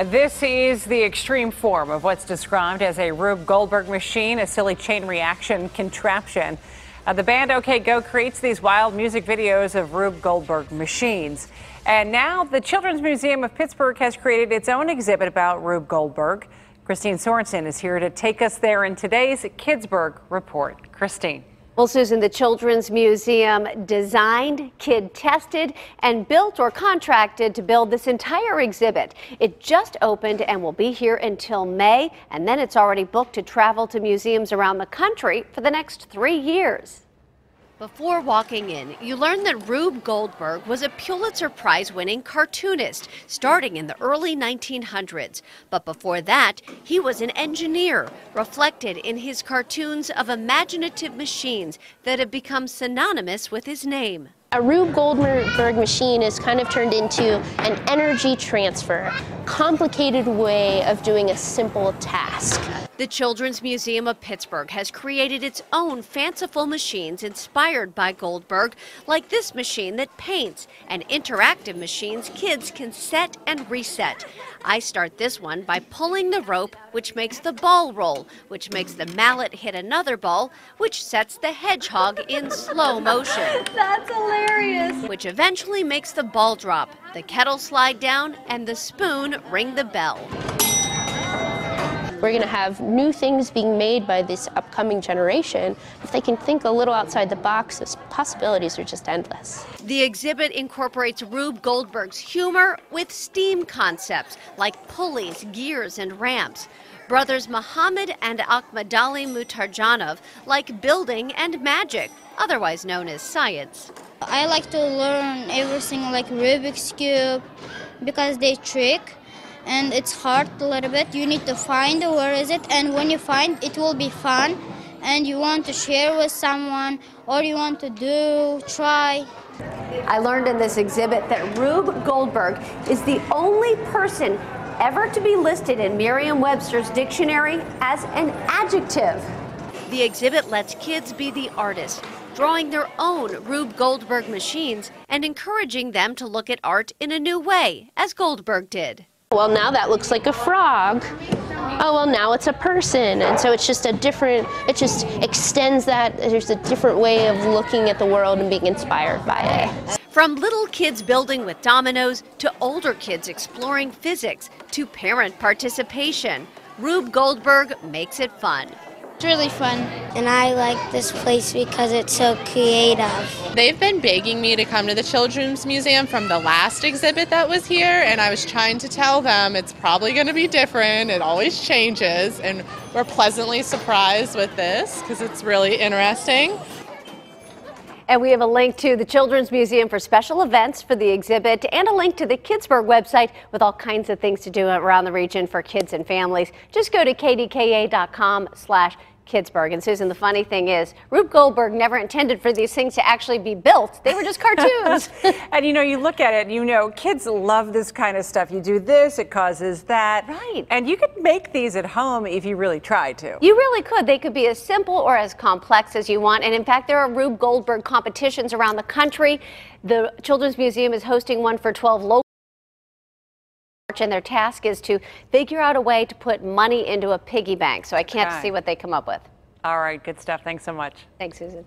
This is the extreme form of what's described as a Rube Goldberg machine, a silly chain reaction contraption. The band OK Go creates these wild music videos of Rube Goldberg machines. And now the Children's Museum of Pittsburgh has created its own exhibit about Rube Goldberg. Kristine Sorensen is here to take us there in today's Kidsburgh report. Kristine. Well, Susan, the Children's Museum designed, kid tested, and built or contracted to build this entire exhibit. It just opened and will be here until May, and then it's already booked to travel to museums around the country for the next 3 years. Before walking in, you learn that Rube Goldberg was a Pulitzer Prize-winning cartoonist starting in the early 1900s. But before that, he was an engineer, reflected in his cartoons of imaginative machines that have become synonymous with his name. A Rube Goldberg machine is kind of turned into an energy transfer, complicated way of doing a simple task. The Children's Museum of Pittsburgh has created its own fanciful machines inspired by Goldberg, like this machine that paints, and interactive machines kids can set and reset. I start this one by pulling the rope, which makes the ball roll, which makes the mallet hit another ball, which sets the hedgehog in slow motion. That's hilarious. Which eventually makes the ball drop, the kettle slide down, and the spoon ring the bell. We're going to have new things being made by this upcoming generation. If they can think a little outside the box, the possibilities are just endless. The exhibit incorporates Rube Goldberg's humor with STEAM concepts like pulleys, gears, and ramps. Brothers Muhammad and Ahmadali Mutarjanov like building and magic, otherwise known as science. I like to learn everything like Rubik's Cube because they trick. And it's hard a little bit. You need to find where is it, and when you find it will be fun, and you want to share with someone, or you want to try. I learned in this exhibit that Rube Goldberg is the only person ever to be listed in Merriam-Webster's dictionary as an adjective. The exhibit lets kids be the artist, drawing their own Rube Goldberg machines and encouraging them to look at art in a new way, as Goldberg did. Well, now that looks like a frog. Oh, well, now it's a person. And so it's just a different, it just extends that. There's a different way of looking at the world and being inspired by it. From little kids building with dominoes to older kids exploring physics to parent participation, Rube Goldberg makes it fun. It's really fun. And I like this place because it's so creative. They've been begging me to come to the Children's Museum from the last exhibit that was here, and I was trying to tell them it's probably going to be different. It always changes, and we're pleasantly surprised with this because it's really interesting. And we have a link to the Children's Museum for special events for the exhibit and a link to the Kidsburgh website with all kinds of things to do around the region for kids and families. Just go to KDKA.com/Kidsburgh. And Susan, the funny thing is, Rube Goldberg never intended for these things to actually be built. They were just cartoons. And you know, you look at it, you know, kids love this kind of stuff. You do this, it causes that. Right. And you could make these at home if you really tried to. You really could. They could be as simple or as complex as you want. And in fact, there are Rube Goldberg competitions around the country. The Children's Museum is hosting one for 12 local. And their task is to figure out a way to put money into a piggy bank. So I can't see what they come up with. All right, good stuff. Thanks so much. Thanks, Susan.